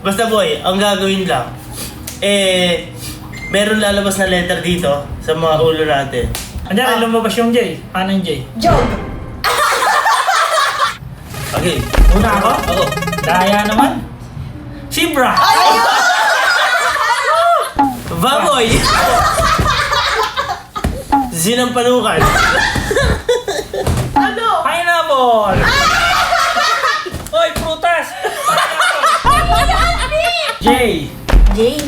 Basta boy, ang gagawin lang, meron lalabas na letter dito sa mga ulo natin. Andiyan, lumabas yung J. Paano yung J? Jog. Okay. Una ako? Ako. Daya naman. Zebra. Baboy! Sinampalukan. Ano? Pineapple. Oy, prutas. J. J.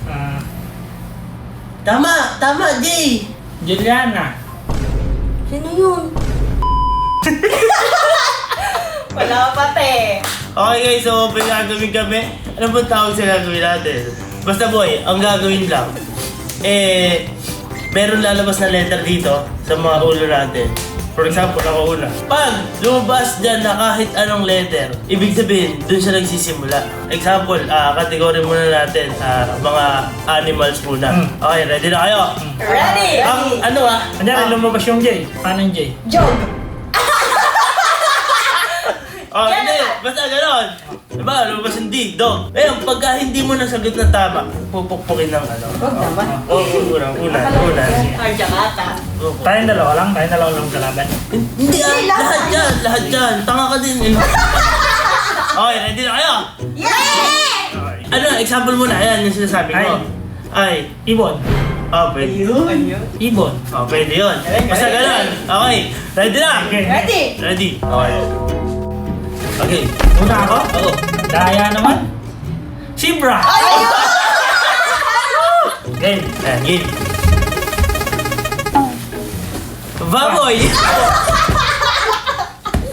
Ah, Tama, Jay. Juliana. Sino yun? Wala pati. Okay guys, so may gagawin kami. Ano ba tawag sa gagawin natin? Basta boy, ang gagawin lang, meron lalabas na letter dito sa mga ulo natin. For example, ako una. Pag lumabas dyan na kahit anong letter, ibig sabihin, dun siya nagsisimula. Example, kategory muna natin, mga animals muna. Okay, ready na kayo? Ready? Ang ano Andiyan, lumabas yung J. Paano yung J? Jog. Oh, hindi. Basta ganon. Diba, lumabas yung D, dog. Ngayon, pagka hindi mo nasagot na tama, pupukpukin ng ano. Huwag naman. Una. Arjakata. Tayong dalawa lang kalaban. Hindi lahat yan. Tanga ka din. Okay, ready na kayo? Yeah! Ano, example muna. Ayan, yung sinasabi ko. Ay. Ibon. Oh, pwede. Ibon. Oh, pwede yun. Basta ganon. Okay, ready na? Ready? Ready. Okay. Okay. Una ako? Ako. Daya naman. Zebra. Game. Ayan, game. Baboy!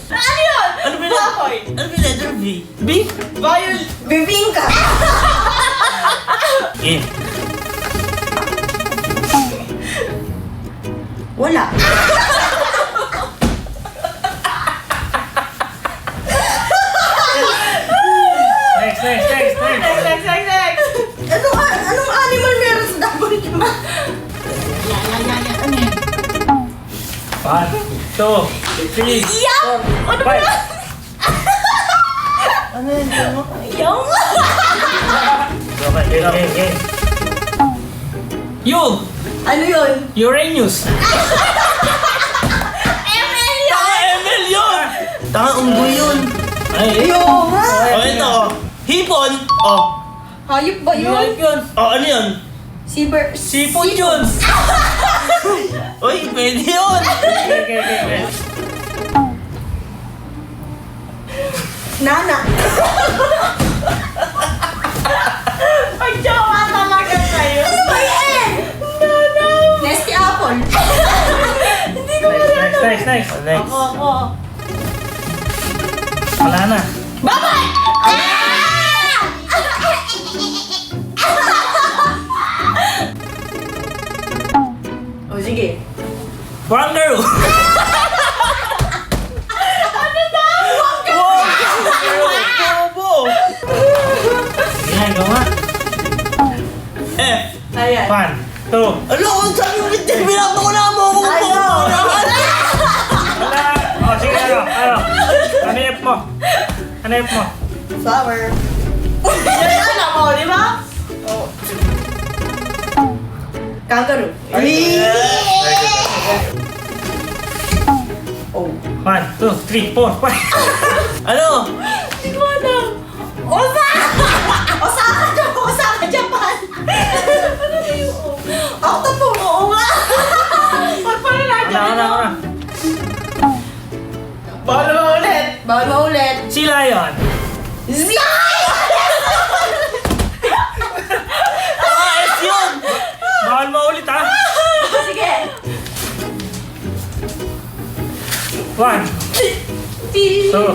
Ano yun? Ano ba Baboy. Ano ba letter B? B. Bayon. Bibingka. Game. Wala. Next. Next. Anong animal meron sa W? One, two, three, Iyak! Ano ba five. yan? Ano yun? Yung? Okay, Okay. U. Ano yun? Uranus. ML Tanga, yun! ML yun! Tanga, unggoy yun. Ay. Yung nga! O, ito, oh. Hipon. Oh. Hayop ba yun? Yun. Oh, ano yun? Sipon yun. Uy, pwede yun. Okay. Nana. Pag-jowa talaga kayo. Ano ba yan? Nana. Nesty apple. Hindi ko Next. Next. Ako. Wala na. Babay! O sige. Kangaroo. Bobo. Sige, go nga. F. Ayan. One, two. Ano, kung saan yung hindi, pinapakuna mo ako. Ano? Wala. Oh, sige, ano? Ano yung F mo? Ano yung F mo? Flower. Yan alam mo, di ba? Oh. Kangaroo. Oh. One, two, three, four, five. Ano? Hindi ko alam. Osaka, Japan. Ano ba yung Octopus. Oo nga. Pag pala na dyan. Ano? Bawal maulit. Si Lion. S yun. Bawal maulit ha. Sige. One, two.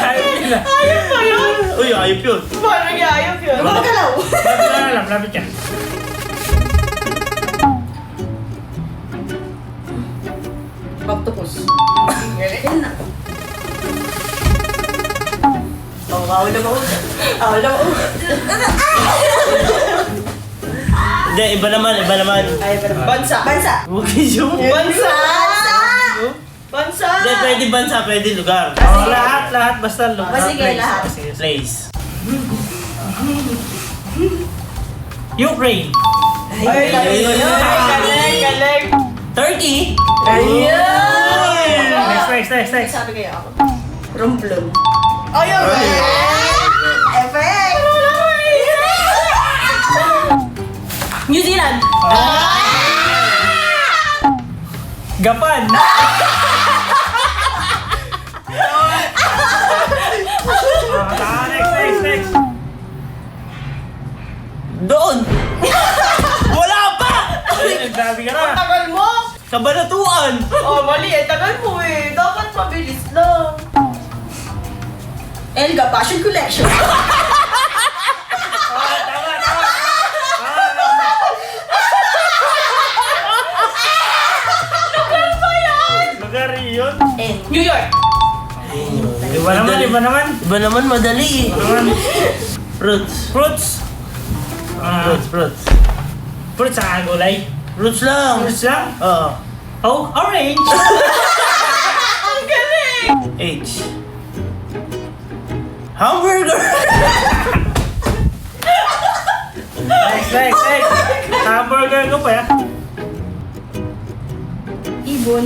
Ayun na. Ayun ba yun? Uy, ayop yun. Paano nagyayap yun? Gumagalaw. Lapit ka. Octopus. Yan na. Bawal na maulit. Hindi, iba naman. Bansa. Huwag yung... Bansa. Bansa! Hindi, pwede bansa, pwede lugar. Oh, lahat, basta lugar. Sige, place. lahat. Sige. Place. Ukraine. Ay, galing! 30? Ayan! Next. Sabi kayo ako. Rumblum. Ayun! Effect! New Zealand! Japan. Next. Doon! Wala pa! Nagsabi ka na. Tagal mo! Kabanatuan! Oh, mali eh. Tagal mo eh. Dapat mabilis lang. Elga Fashion Collection. Lugar yun. And New York. Iba naman. Iba naman, madali eh. Fruits. Fruits. Fruits sa gulay. Fruits lang. Fruits lang? Oo. Oh, orange. Ang galing! H. Hamburger! Next. Hamburger ko pa ya. Ibon.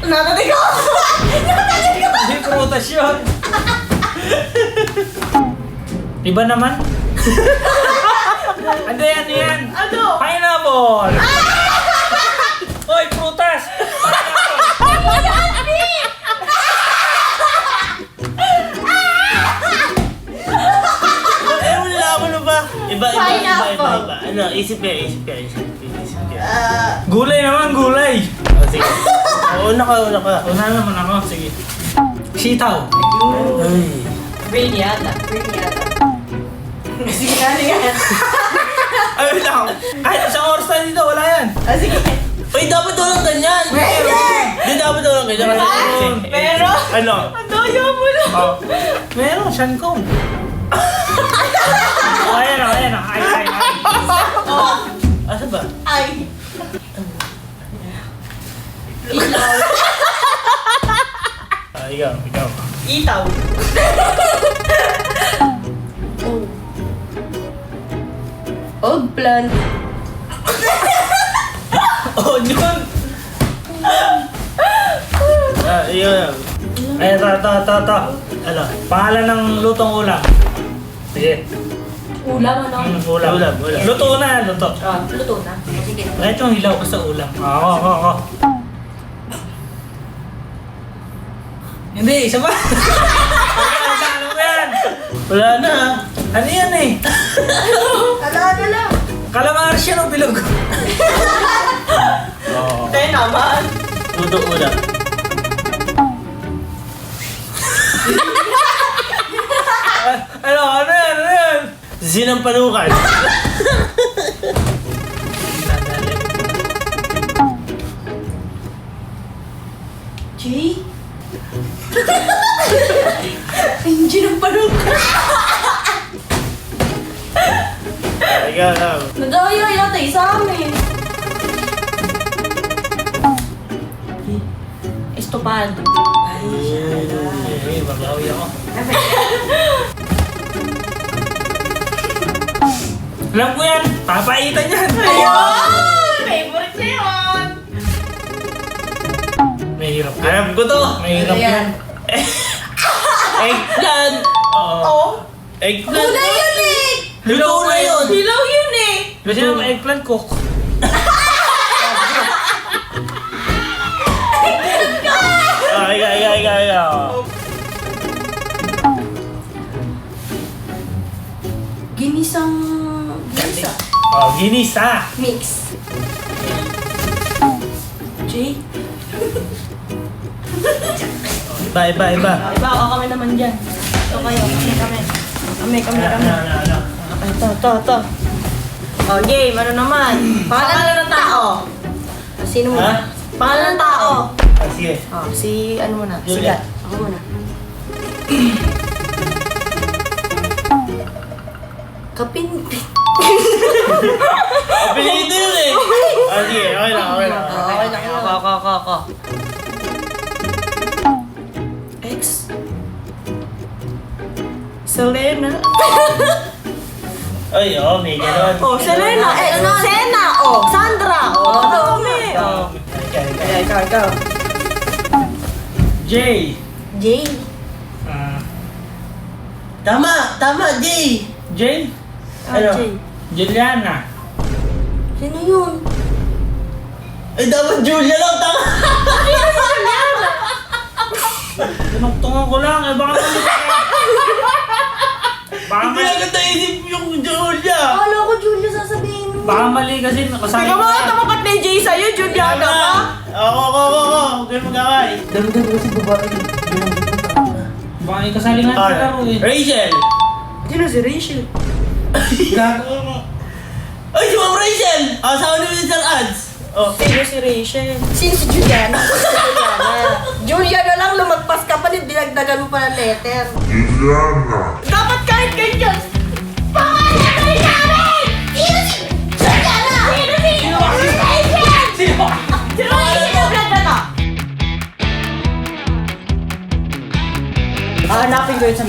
Natatig ko! Hindi prutas yun. Iba naman. Ano yan? Ano? Pineapple. Oy, prutas. Eh, wala ako na ba? Iba. Pineapple. Ano, isip ka. Gulay naman, gulay. Oh, sige. Una ka. Una naman ako, sige. Sitaw. Ay. Brain yata. Sige nga. Ay, wait lang. Kahit isang oras tayo dito, wala yan. Ah, sige. Uy, dapat walang ganyan. Hindi, dapat walang ganyan. Pero? Ano? Ang daya mo lang. Oh. Meron, siyan ko. Oh, ayan o. Ay. Asa ba? Ay. Ilaw. Ikaw. Itaw. Eggplant. Oh, yun. Yun. Ay, ito. Ano? Pangalan ng lutong ulam. Sige. Ulam ano? Ulam. Luto na. Luto na. Sige. Kahit yung hilaw ko sa ulam. Oo. Hindi, isa ba? Ano ba yan? Wala na. Ano yan eh? Ala lang. Calamari siya ng bilog. Oo. Tayo naman. Luto ulam. Ano yan? Sinampalukan. Jay? Engine ng palukan. Ikaw. Nagaya yata sa amin. Estopado. Ay, magawi ako. Alam ko yan. Papaitan yan. Ayun! Favorite niya yun. Mahirap yan. Alam ko to. Mahirap yan. Eggplant. Oo. Eggplant. Kulay yun eh! Luto na yun. Dilaw yun eh! Kasi naman eggplant cook. Ikaw. Ginisa. Oh, ginisa. Mix. Jay? Iba. Iba ako kami naman dyan. Ito kayo. Kami. Ano? Ito. Oh, game. Ano naman? Pangalan ng tao. Sino muna? Ha? Pangalan ng tao. Sige. Oh, si ano muna? Julia. Sigat. Ako muna. Kapinpin. Apelido yun eh. Ah, sige, okay lang. Okay lang yun. Ko. X. Selena. Ay, oo, may ganon. Oh, Selena. Sena. Oh, Sandra. Oh, dami. Oh. Ikaw. J. J. Ah, Tama, Jay. J. Ano? J. Juliana. Sino yun? Ay, dapat Julia lang, tama. Tinugtungan ko lang. Baka mali. Baka Hindi mali. agad naisip yung Julia. Akala ko Julia sasabihin mo. Baka mali kasi nakasali Teka ko mo, yan. tamapat na yung J sa'yo, Juliana ka? Ako. Huwag kayo mag-akay. Dami kasi babae yun. Baka ikasali nga sa laro eh. Rachel. Sino si Rachel? Gago. Ay, si Ma'am Rachel. Asawa ni Mr. Ads. Oh. Sino si Rachel? Sino si Juliana? Juliana lang, lumagpas ka pa, dinagdagan mo pa ng letter. Juliana. Dapat kahit ganyan! Pangalan ka rin namin! Sino si Juliana? Sino si Rachel? Sino yung vlog na to? Hanapin ko yun sa